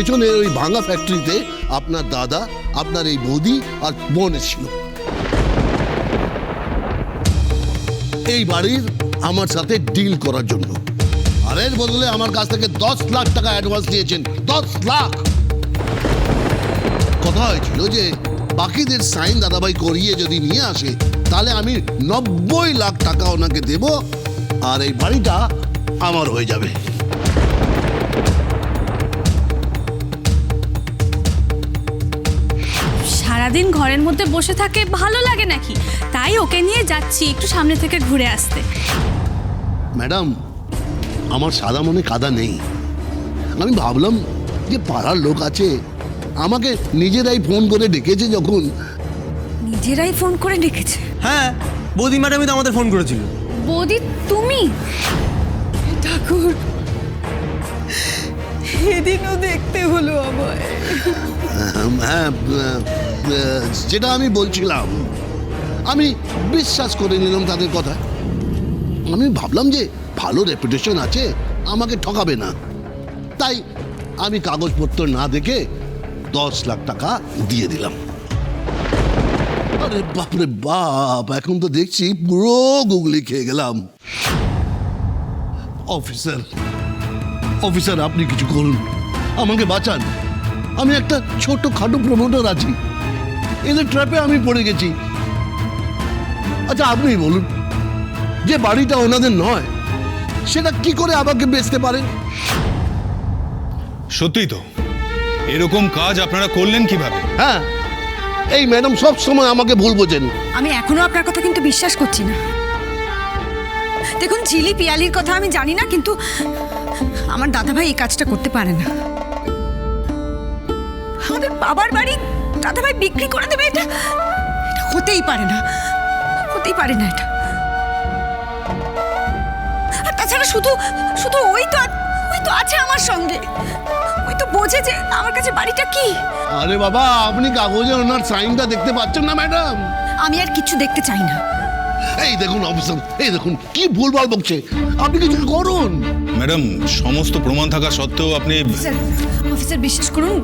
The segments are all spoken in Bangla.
পেছনের ওই ভাঙা ফ্যাক্টরিতে আপনার দাদা, আপনার এই বৌদি আর বোন ছিল। এই বাড়ির আমার সাথে ডিল করার জন্য, আর এর বদলে আমার কাছ থেকে 10 লাখ টাকা অ্যাডভান্স নিয়েছেন। 10 লাখ। কথা হয়েছিল যে বাকিদের সাইন দাদাভাই করিয়ে যদি নিয়ে আসে তাহলে আমি 90 লাখ টাকা ওনাকে দেব, আর এই বাড়িটা আমার হয়ে যাবে। সারাদিন ঘরের মধ্যে বসে থাকে ভালো লাগে নাকি? তাই ওকে নিয়ে যাচ্ছি একটু সামনে থেকে ঘুরে আসতে। ম্যাডাম, আমার সাদা মনে কাদা নেই। আমি ভাবলাম যে পাড়ার লোক আছে, আমাকে নিজেরাই ফোন করে ডেকেছে যখন। নিজেরাই ফোন করে ডেকেছে? হ্যাঁ, বৌদি ম্যাডামই তো আমাদের ফোন করেছিল। বৌদি তুমি? ঠাকুর, এদিনও দেখতে হলো আমায়। হ্যাঁ, যেটা আমি বলছিলাম, আমি বিশ্বাস করে নিলাম তাদের কথা। আমি ভাবলাম যে ভালো রেপুটেশন আছে, আমাকে ঠকাবে না। তাই আমি কাগজপত্র না দেখে 10 লাখ টাকা দিয়ে দিলাম। আরে বাপরে বাপ, এখন তো দেখছি পুরো গুগলি খেয়ে গেলাম। অফিসার, অফিসার আপনি কিছু করুন, আমাকে বাঁচান। আমি একটা ছোট খাটো প্রমোটার আছি, এদের ট্র্যাপে আমি পড়ে গেছি। আচ্ছা আপনি বলুন, যে বাড়িটা ওনাদের নয় সেটা কি করে আমাকে বেচতে পারেন? সত্যিই তো, এরকম কাজ আপনারা করলেন কিভাবে? হ্যাঁ, এই ম্যাডাম সব সময় আমাকে ভুল বোঝেন। আমি এখনো আপনার কথা কিন্তু বিশ্বাস করছি না। দেখুন, ঝিলি পিয়ালির কথা আমি জানি না, কিন্তু আমার দাদাভাই এই কাজটা করতে পারে না। আমাদের বাবার বাড়ি দাদাভাই বিক্রি করে দেবে, এটা হতেই পারে না, হতেই পারে না এটা। আর তাছাড়া শুধু শুধু ওই তো আছে আমার সঙ্গে, ওই তো বোঝে যে আমার কাছে বাড়িটা কি। আরে বাবা, আপনি কাগজে ওনার সাইনটা দেখতে পাচ্ছেন না ম্যাডাম? আমি আর কিছু দেখতে চাই না। এই দেখুন অফিসার, এই দেখুন কি ভুলভাল বকছে। আপনি কিছু করুন। ম্যাডাম, সমস্ত প্রমাণ থাকা সত্ত্বেও আপনি... স্যার, অফিসার বিশ্বাস করুন,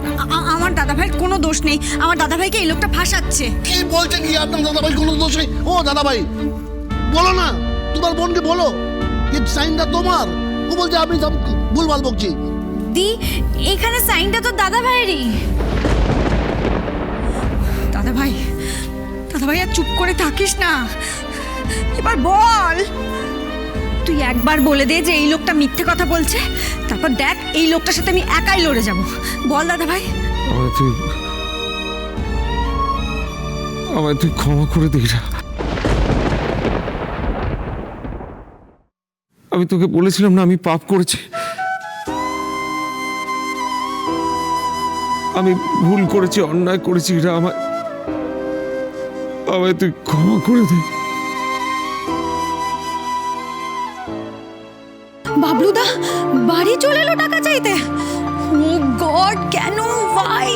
আমার দাদাভাইয়ের কোনো দোষ নেই। আমার দাদাভাইকে এই লোকটা ফাঁসাচ্ছে। কি বলছেন কি আপনার দাদাভাই কোনো দোষ নেই? ও দাদাভাই, বলো না, তোমার বোনকে বলো এই সাইনটা তোমার। ও বলছে আপনি সব ভুলভাল বকছি। দি, এখানে সাইনটা তো দাদা ভাইয়েরই। দাদাভাই, দাদাভাই আর চুপ করে থাকিস না, এবার বল। তুই একবার বলে দে যে এই লোকটা মিথ্যে কথা বলছে, তারপর দেখ এই লোকটার সাথে আমি একাই লড়ে যাব। বল দাদাভাই। আমায় তুই ক্ষমা করে দিস। আমি তোকে বলেছিলাম না আমি পাপ করেছি, আমি ভুল করেছি, অন্যায় করেছি। আমায় তুই ক্ষমা করে দে। বাবলুদা বাড়ি চলে এলো টাকা চাইতে। ও গড, কেন, ভাই?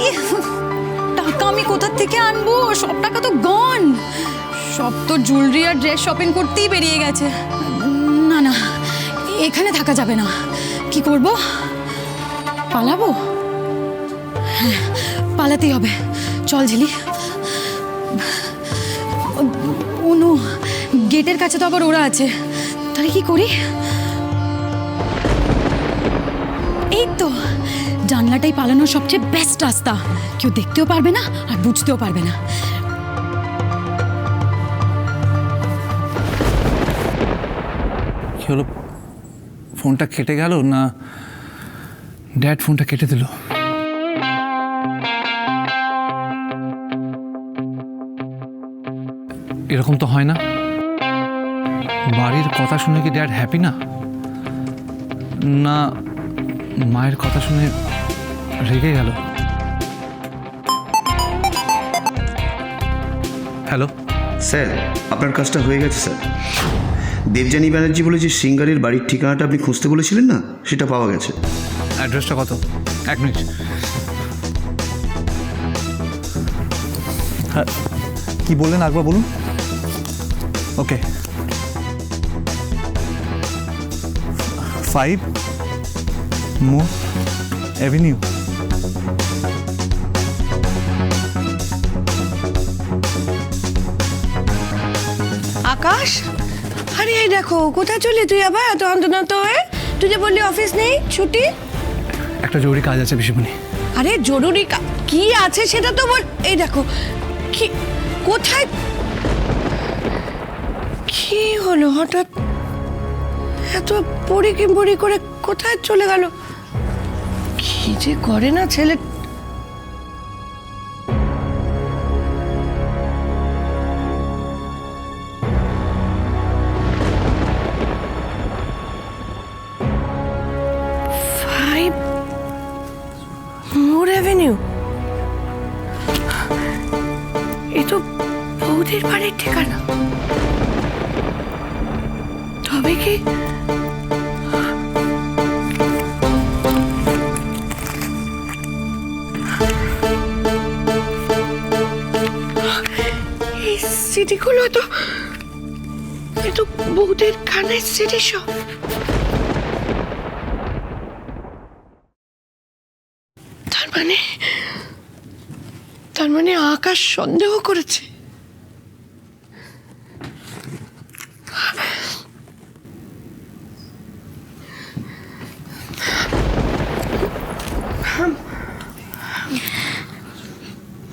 টাকা আমি কোথা থেকে আনবো? সব টাকা তো গন। সব তো জুয়েলারি আর ড্রেস শপিং করতেই বেরিয়ে গেছে। না না, এখানে থাকা যাবে না। কি করব? পালাবো? হ্যাঁ, পালাতেই হবে। চল ঝিলি। অনু, গেটের কাছে তো আবার ওরা আছে, তাহলে কি করি? এই তো জানলাটাই পালানোর সবচেয়ে বেস্ট রাস্তা। কেউ দেখতেও পারবে না আর বুঝতেও পারবে না। কি হলো, ফোনটা কেটে গেল না ড্যাড ফোনটা কেটে দিল? এরকম তো হয় না। বাড়ির কথা শুনে কি ড্যাড হ্যাপি না? না মায়ের কথা শুনে রেগে গেল? হ্যালো স্যার, আপনার কাজটা হয়ে গেছে স্যার। দেবযানী ব্যানার্জি বলে যে সিঙ্গারের বাড়ির ঠিকানাটা আপনি খুঁজতে বলেছিলেন না, সেটা পাওয়া গেছে। অ্যাড্রেসটা কত? 1 মিনিট। হ্যাঁ, কী বললেন একবার বলুন। ওকে, 5 Moore Avenue। আকাশ, আরে এই দেখো কোথায় চলি তুই আবার এত অন্তত হয়ে? তুই যে বললি অফিস নেই, ছুটি? একটা জরুরি কাজ আছে পিসিমণি। আরে জরুরি কি আছে সেটা তো বল। এই দেখো কি, কোথায়, কি হলো হঠাৎ এত পড়ি করে কোথায় চলে গেল? কি যে করে না ছেলে। মোর অ্যাভিনিউ, এ তো বৌদির বাড়ির ঠিকানা। তবে কি এই সিটিগুলো তো, এ তো বৌদির কানের সিটি সব। তার মানে আকাশ সন্দেহ করেছে।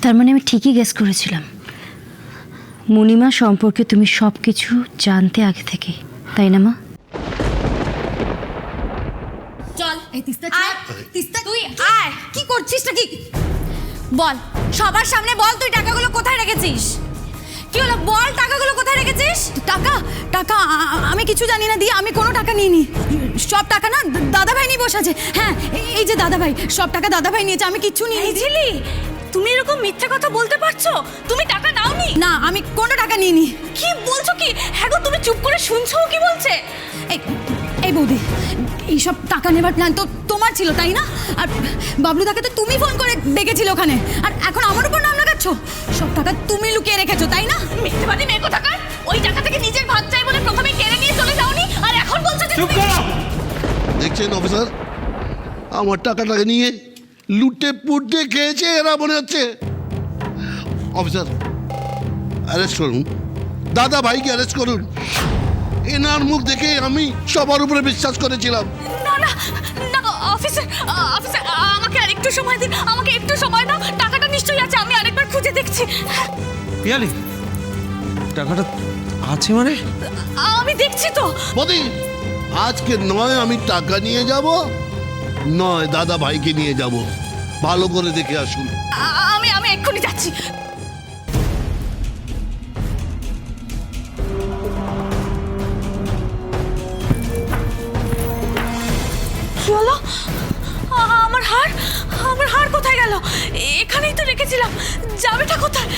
তার মানে আমি ঠিকই গেস করেছিলাম, মুনিমা সম্পর্কে তুমি সব কিছু জানতে আগে থেকে, তাই না মা? চল এই তিস্তা, তিস্তা তুই আয়। কি করছিস নাকি বল, সবার সামনে বল তুই টাকাগুলো কোথায় রেখেছিস? কি হলো বল, টাকাগুলো কোথায় রেখেছিস? টাকা টাকা আমি কিছু জানি না দি, আমি কোনো টাকা নিইনি। সব টাকা না দাদাভাই নিয়ে বসে আছে। হ্যাঁ এই যে দাদাভাই, সব টাকা দাদাভাই নিয়েছে, আমি কিচ্ছু নিইনি। ঝিলি, তুমি এরকম মিথ্যে কথা বলতে পারছো? তুমি টাকা নাওনি? না আমি কোনো টাকা নিইনি। কি বলছো কি? হ্যাঁ গো, তুমি চুপ করে শুনছো কি বলছে? এই বৌদি, এইসব টাকা নেবার প্ল্যান তো তোমার ছিল তাই না? আর বাবলুদাকে তো তুমি ফোন করে ডেকেছিলে ওখানে, আর এখন আমার উপর নাম লাগাচ্ছ। সব টাকা তুমি লুকিয়ে রেখেছো তাই না? মিথ্যেবাদী মেয়ে কোথাকার! ওই টাকা থেকে নিজের ভাগ চাই বলে প্রথমে কেড়ে নিয়ে চলে যাওনি, আর এখন বলছো যে চুপ করো। দেখছেন অফিসার, আমার টাকাটাকে নিয়ে লুটে পুটে খেয়েছে এরা মনে হচ্ছে। অফিসার অ্যারেস্ট করুন, দাদা ভাইকে অ্যারেস্ট করুন। এনার মুখ দেখে আমি সবার উপরে বিশ্বাস করেছিলাম। না না না অফিসার, অফিসার আমাকে আর একটু সময় দিন, আমাকে একটু সময় দাও। টাকাটা নিশ্চয়ই আছে, আমি আরেকবার খুঁজে দেখছি। পিয়ালি, টাকাটা আছে মানে? আমি দেখছি তো। বদি, আজকে নয় আমি টাকা নিয়ে যাব, নয় দাদা ভাইকে নিয়ে যাব। ভালো করে দেখে আসুন। আমি আমি এক্ষুনি যাচ্ছি। কি হলো? আমার হার, আমার হার কোথায় গেল? এখানেই তো রেখেছিলাম, যাবেটা কোথায়?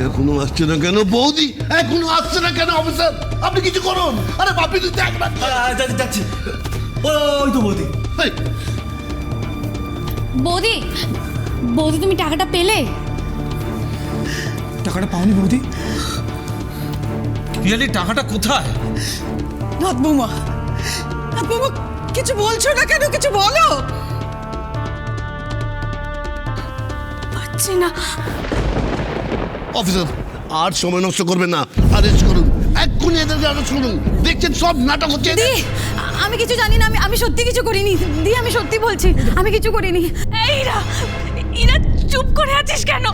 এখনো আসছে না কেন বৌদি? এখনো আসছে না কেন অফিসার? আপনি কিছু করুন। আরে বাপি তুই দেখ না। যাচ্ছি। ওই তো বৌদি। এই, বৌদি, বৌদি তুমি টাকাটা পেলে? টাকাটা পাওনি বৌদি? পিয়ালি, টাকাটা কোথায়? নাথ বৌমা, নাথ বৌমা কিছু বলছো না কেন? কিছু বলো। পাচ্ছি না। অফিসার আর সময় নষ্ট করবেন না, অ্যারেস্ট করুন, এক্ষুনি এদেরকে অ্যারেস্ট করুন। দেখছেন সব নাটক হচ্ছে। দি আমি কিছু জানি না, আমি সত্যি কিছু করিনি দি, আমি সত্যি বলছি আমি কিছু করিনি। এইরা, ইরা চুপ করে আছিস কেন?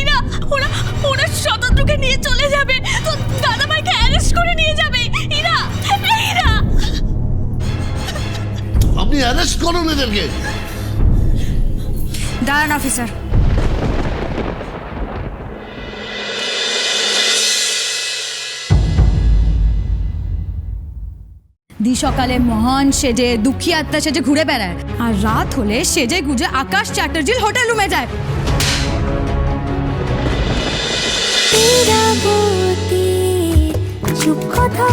ইরা, ওরা ওরা শতদ্রুকে নিয়ে চলে যাবে, তো দাদাভাইকে অ্যারেস্ট করে নিয়ে যাবে। ইরা, ইরা আপনি অ্যারেস্ট করুন এদেরকে। দাঁড়ান অফিসার। দি সকালে মহান সেজে দুঃখী আত্মা সেজে ঘুরে বেড়ায়, আর রাত হলে সেজে গুজে আকাশ চ্যাটার্জির হোটেল রুমে যায়। চুপ কথা